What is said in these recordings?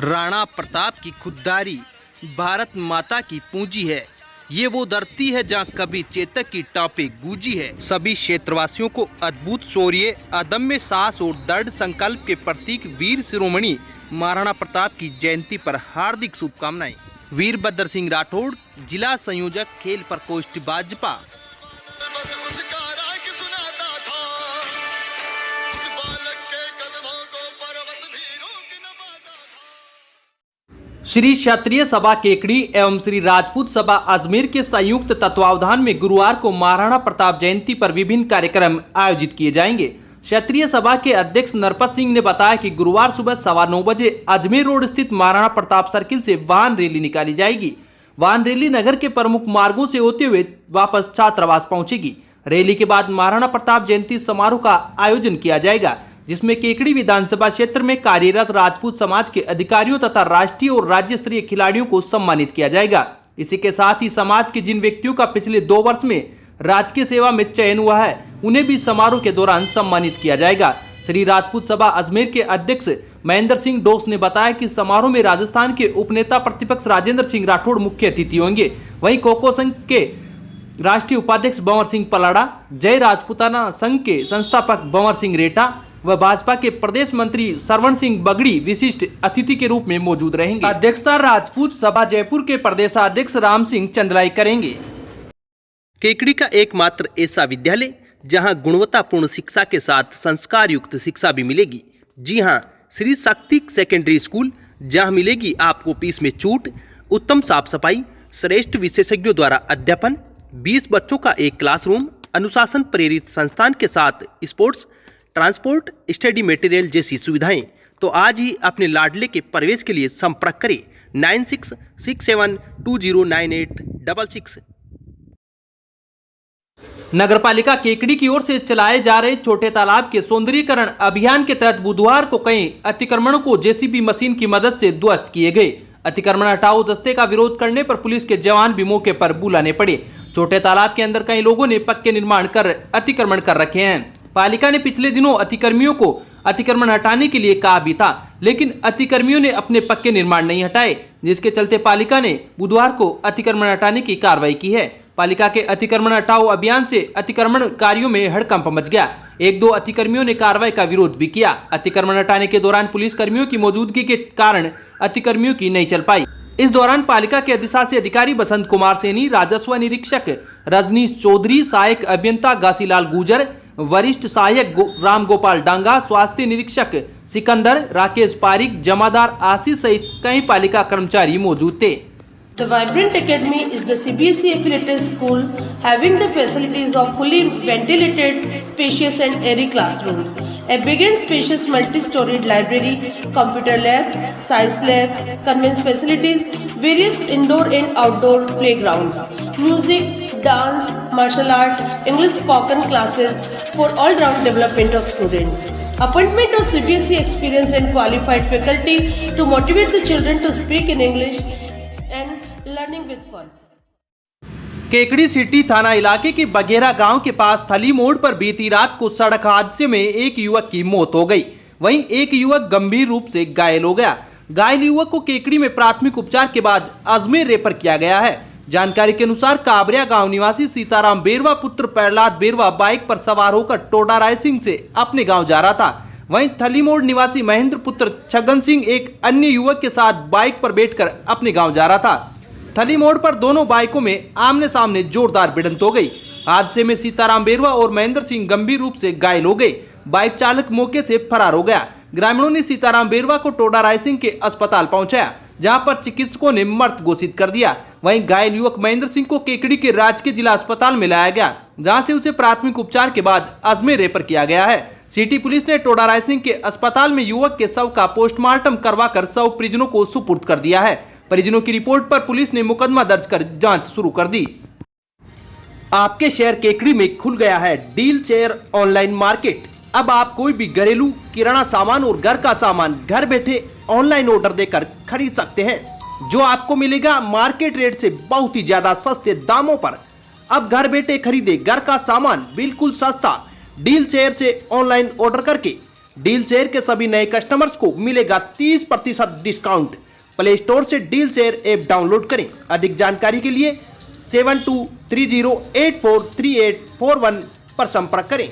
राणा प्रताप की खुददारी भारत माता की पूंजी है। ये वो धरती है जहाँ कभी चेतक की टापें गूंजी है। सभी क्षेत्रवासियों को अद्भुत शौर्य, अदम्य साहस और दृढ़ संकल्प के प्रतीक वीर शिरोमणि महाराणा प्रताप की जयंती पर हार्दिक शुभकामनाएं। वीरभद्र सिंह राठौड़, जिला संयोजक, खेल प्रकोष्ठ भाजपा। श्री क्षत्रिय सभा केकड़ी एवं श्री राजपूत सभा अजमेर के संयुक्त तत्वावधान में गुरुवार को महाराणा प्रताप जयंती पर विभिन्न कार्यक्रम आयोजित किए जाएंगे। क्षत्रिय सभा के अध्यक्ष नरपत सिंह ने बताया कि गुरुवार सुबह 9:15 बजे अजमेर रोड स्थित महाराणा प्रताप सर्किल से वाहन रैली निकाली जाएगी। वाहन रैली नगर के प्रमुख मार्गों से होते हुए वापस छात्रावास पहुंचेगी। रैली के बाद महाराणा प्रताप जयंती समारोह का आयोजन किया जाएगा, जिसमें केकड़ी विधानसभा क्षेत्र में कार्यरत राजपूत समाज के अधिकारियों तथा राष्ट्रीय और राज्य स्तरीय खिलाड़ियों को सम्मानित किया जाएगा। इसी के साथ ही समाज के जिन व्यक्तियों का पिछले 2 वर्ष में राजकीय सेवा में चयन हुआ है, उन्हें भी समारोह के दौरान सम्मानित किया जाएगा। श्री राजपूत सभा अजमेर के अध्यक्ष महेंद्र सिंह डोस ने बताया कि समारोह में राजस्थान के उपनेता प्रतिपक्ष राजेंद्र सिंह राठौड़ मुख्य अतिथि होंगे। वहीं कोको संघ के राष्ट्रीय उपाध्यक्ष बंवर सिंह पलाड़ा, जय राजपूताना संघ के संस्थापक बंवर सिंह रेटा व भाजपा के प्रदेश मंत्री सरवण सिंह बगड़ी विशिष्ट अतिथि के रूप में मौजूद रहेंगे। अध्यक्षता राजपूत सभा जयपुर के प्रदेशाध्यक्ष राम सिंह चंदलाई करेंगे। केकड़ी का एकमात्र ऐसा विद्यालय जहां गुणवत्तापूर्ण शिक्षा के साथ संस्कार युक्त शिक्षा भी मिलेगी। जी हां, श्री शक्ति सेकेंडरी स्कूल, जहां मिलेगी आपको फीस में छूट, उत्तम साफ सफाई, श्रेष्ठ विशेषज्ञों द्वारा अध्यापन, 20 बच्चों का एक क्लासरूम, अनुशासन प्रेरित संस्थान के साथ स्पोर्ट्स, ट्रांसपोर्ट, स्टडी मटेरियल जैसी सुविधाएं। तो आज ही अपने लाडले के प्रवेश के लिए संपर्क करें 9667209866। नगरपालिका केकड़ी की ओर से चलाए जा रहे छोटे तालाब के सौंदर्यीकरण अभियान के तहत बुधवार को कई अतिक्रमणों को जेसीबी मशीन की मदद से ध्वस्त किए गए। अतिक्रमण हटाओ दस्ते का विरोध करने पर पुलिस के जवान भी मौके पर बुलाने पड़े। छोटे तालाब के अंदर कई लोगों ने पक्के निर्माण कर अतिक्रमण कर रखे हैं। पालिका ने पिछले दिनों अतिक्रमियों को अतिक्रमण हटाने के लिए कहा भी था, लेकिन अतिक्रमियों ने अपने पक्के निर्माण नहीं हटाए, जिसके चलते पालिका ने बुधवार को अतिक्रमण हटाने की कार्रवाई की है। पालिका के अतिक्रमण हटाओ अभियान से अतिक्रमणकारियों में हड़कंप मच गया। 1-2 अतिक्रमियों ने कार्रवाई का विरोध भी किया। अतिक्रमण हटाने के दौरान पुलिस कर्मियों की मौजूदगी के कारण अतिक्रमियों की नहीं चल पाई। इस दौरान पालिका के अधिशासी अधिकारी बसंत कुमार सैनी, राजस्व निरीक्षक रजनीश चौधरी, सहायक अभियंता घासीलाल गुर्जर, वरिष्ठ सहायक राम गोपाल डांगा, स्वास्थ्य निरीक्षक सिकंदर, राकेश पारिक, जमादार आशीष सहित कई पालिका कर्मचारी मौजूद थे। The Vibrant Academy is the CBSE affiliated school having the facilities of fully ventilated, spacious and airy classrooms, a big and spacious multi-storied library, computer lab, science lab, convent facilities, various indoor and outdoor playgrounds, music, dance, martial art, English spoken classes for all-round development of students. Appointment of CBSE experienced and qualified faculty to motivate the children to speak in English and learning with fun. Kekri city थाना इलाके के बघेरा गांव के पास थली मोड़ पर बीती रात को सड़क हादसे में एक युवक की मौत हो गई। वहीं एक युवक गंभीर रूप से घायल हो गया। घायल युवक को केकड़ी में प्राथमिक उपचार के बाद अजमेर रेफर किया गया है। जानकारी के अनुसार काबरिया गांव निवासी सीताराम बेरवा पुत्र प्रहलाद बेरवा बाइक पर सवार होकर टोडा रायसिंह से अपने गाँव जा रहा था। वहीं थली मोड़ निवासी महेंद्र पुत्र छगन सिंह एक अन्य युवक के साथ बाइक पर बैठकर अपने गांव जा रहा था। थली मोड़ पर दोनों बाइकों में आमने सामने जोरदार भिड़ंत हो गई। हादसे में सीताराम बेरवा और महेंद्र सिंह गंभीर रूप से घायल हो गए। बाइक चालक मौके से फरार हो गया। ग्रामीणों ने सीताराम बेरवा को टोडा रायसिंह के अस्पताल पहुंचाया, जहां पर चिकित्सकों ने मृत घोषित कर दिया। वहीं घायल युवक महेंद्र सिंह को केकड़ी के राजकीय जिला अस्पताल में लाया गया, जहां से उसे प्राथमिक उपचार के बाद अजमेर रेफर किया गया है। सिटी पुलिस ने टोडा रायसिंह के अस्पताल में युवक के शव का पोस्टमार्टम करवाकर शव परिजनों को सुपुर्द कर दिया है। परिजनों की रिपोर्ट पर पुलिस ने मुकदमा दर्ज कर जांच शुरू कर दी। आपके शहर केकड़ी में खुल गया है डील चेयर ऑनलाइन मार्केट। अब आप कोई भी घरेलू किराना सामान और घर का सामान घर बैठे ऑनलाइन ऑर्डर देकर खरीद सकते हैं, जो आपको मिलेगा मार्केट रेट से बहुत ही ज्यादा सस्ते दामों पर। अब घर बैठे खरीदे घर का सामान बिल्कुल सस्ता। डील चेयर से ऑनलाइन ऑर्डर करके डील शेयर के सभी नए कस्टमर्स को मिलेगा 30% डिस्काउंट। प्ले स्टोर से डील शेयर ऐप डाउनलोड करें। अधिक जानकारी के लिए 7230843841 पर संपर्क करें।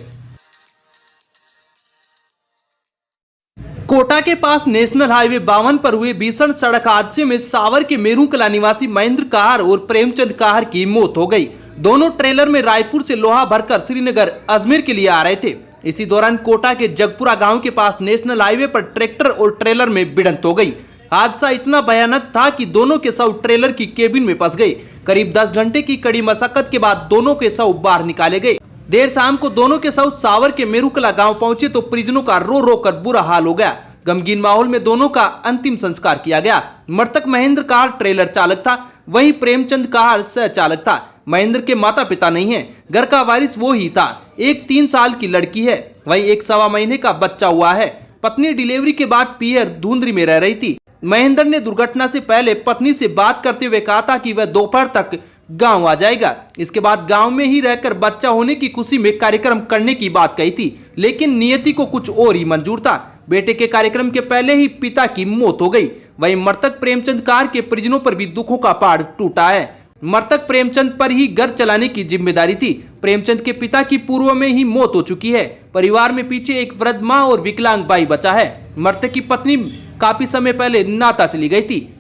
कोटा के पास नेशनल हाईवे 52 पर हुए भीषण सड़क हादसे में सावर के मेरू कला निवासी महेंद्र कहार और प्रेमचंद कहार की मौत हो गई। दोनों ट्रेलर में रायपुर से लोहा भरकर श्रीनगर अजमेर के लिए आ रहे थे। इसी दौरान कोटा के जगपुरा गांव के पास नेशनल हाईवे पर ट्रैक्टर और ट्रेलर में भिड़ंत हो गई। हादसा इतना भयानक था कि दोनों के शव ट्रेलर की केबिन में फंस गए। करीब 10 घंटे की कड़ी मशक्कत के बाद दोनों के शव बाहर निकाले गए। देर शाम को दोनों के शव सावर के मेरुकला गांव पहुंचे तो परिजनों का रो रो कर बुरा हाल हो गया। गमगीन माहौल में दोनों का अंतिम संस्कार किया गया। मृतक महेंद्र कहार ट्रेलर चालक था, वहीं प्रेमचंद कहार सह चालक था। महेंद्र के माता पिता नहीं है, घर का वारिस वो ही था। एक 3 साल की लड़की है, वहीं एक 1.25 महीने का बच्चा हुआ है। पत्नी डिलीवरी के बाद पीहर धुंधरी में रह रही थी। महेंद्र ने दुर्घटना से पहले पत्नी से बात करते हुए कहा था कि वह दोपहर तक गांव आ जाएगा। इसके बाद गांव में ही रहकर बच्चा होने की खुशी में कार्यक्रम करने की बात कही थी, लेकिन नियति को कुछ और ही मंजूर था। बेटे के कार्यक्रम के पहले ही पिता की मौत हो गई। वहीं मृतक प्रेमचंद कहार के परिजनों पर भी दुखों का पहाड़ टूटा है। मृतक प्रेमचंद पर ही घर चलाने की जिम्मेदारी थी। प्रेमचंद के पिता की पूर्व में ही मौत हो चुकी है। परिवार में पीछे एक वृद्ध मां और विकलांग भाई बचा है। मृतक की पत्नी काफी समय पहले नाता चली गई थी।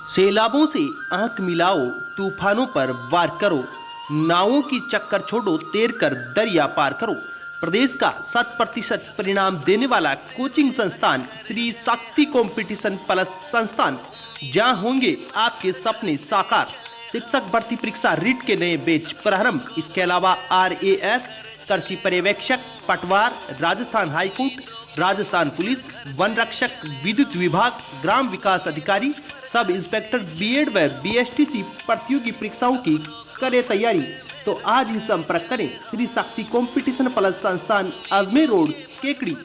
सैलाबों से आंख मिलाओ, तूफानों पर वार करो, नावों की चक्कर छोड़ो, तैर कर दरिया पार करो। प्रदेश का 100% परिणाम देने वाला कोचिंग संस्थान श्री शक्ति कंपटीशन प्लस संस्थान, जहां होंगे आपके सपने साकार। शिक्षक भर्ती परीक्षा रीट के नए बैच प्रारंभ। इसके अलावा RAS, कृषि पर्यवेक्षक, पटवार, Rajasthan high court, Rajasthan police, one रक्षक, विद्युत विभाग, ग्राम विकास अधिकारी, सब इंस्पेक्टर, BEd व BSTC प्रतियोगी परीक्षाओं की करे तैयारी। तो आज ही संपर्क करें श्री शक्ति कंपटीशन प्लस संस्थान, अजमेर रोड, केकड़ी।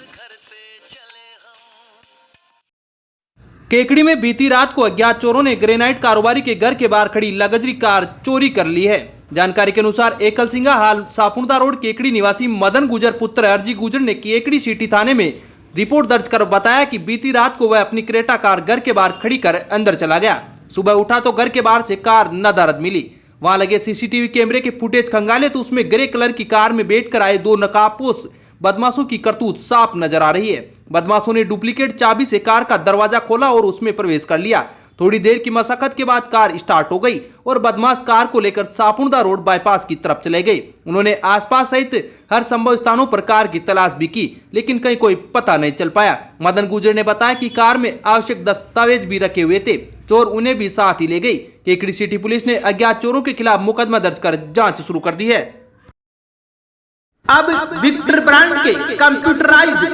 केकड़ी में बीती रात को अज्ञात चोरों ने ग्रेनाइट कारोबारी के घर के बाहर खड़ी लग्जरी कार चोरी कर ली है। जानकारी के अनुसार एकल सिंगा हाल सापुड़ा रोड केकड़ी निवासी मदन गुजर पुत्र अर्जी गुजर ने केकड़ी सिटी थाने में रिपोर्ट दर्ज कर बताया कि बीती रात को वह अपनी क्रेटा कार घर के बाहर खड़ी कर अंदर चला गया। सुबह उठा तो घर के बाहर से कार नदारद मिली। वहां लगे CCTV कैमरे के फुटेज खंगाले तो उसमें ग्रे कलर की कार में बैठकर आए 2 नकाबपोश बदमाशों की करतूत साफ नजर आ रही है। बदमाशों ने डुप्लीकेट चाबी से कार का दरवाजा खोला और उसमें प्रवेश कर लिया। थोड़ी देर की मशक्कत के बाद कार स्टार्ट हो गई और बदमाश कार को लेकर सापुड़ा रोड बाईपास की तरफ चले गए। उन्होंने आसपास सहित हर संभव स्थानों पर कार की तलाश भी की, लेकिन कहीं कोई पता नहीं चल पाया। मदन गुजर ने बताया कि कार में आवश्यक दस्तावेज भी रखे हुए थे। चोर उन्हें भी साथ ही ले गई। केकड़ी सिटी पुलिस ने अज्ञात चोरों के खिलाफ मुकदमा दर्ज कर जांच शुरू कर दी है। अब विक्टर ब्रांड के कंप्यूटराइज्ड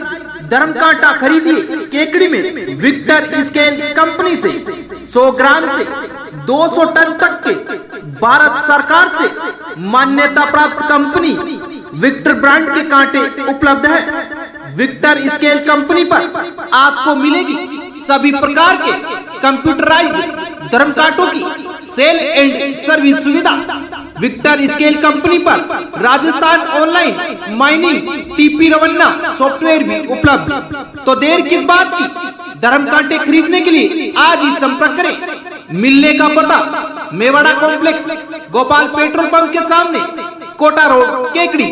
धर्म कांटा खरीदिए केकड़ी में विक्टर स्केल कंपनी से। 100 ग्राम से 200 टन तक के भारत सरकार से मान्यता प्राप्त कंपनी विक्टर ब्रांड के कांटे उपलब्ध है। विक्टर स्केल कंपनी पर आपको मिलेगी सभी प्रकार के कंप्यूटराइज्ड धर्म कांटों की सेल एंड सर्विस सुविधा। विक्टर स्केल कंपनी पर Rajasthan online mining TP Revanna software भी उपलब्ध। तो देर किस बात की, धर्म कांटे खरीदने के लिए आज ही संपर्क करें। मिलने का पता Mewara complex, Gopal petrol pump के सामने, कोटा रोड, केकड़ी।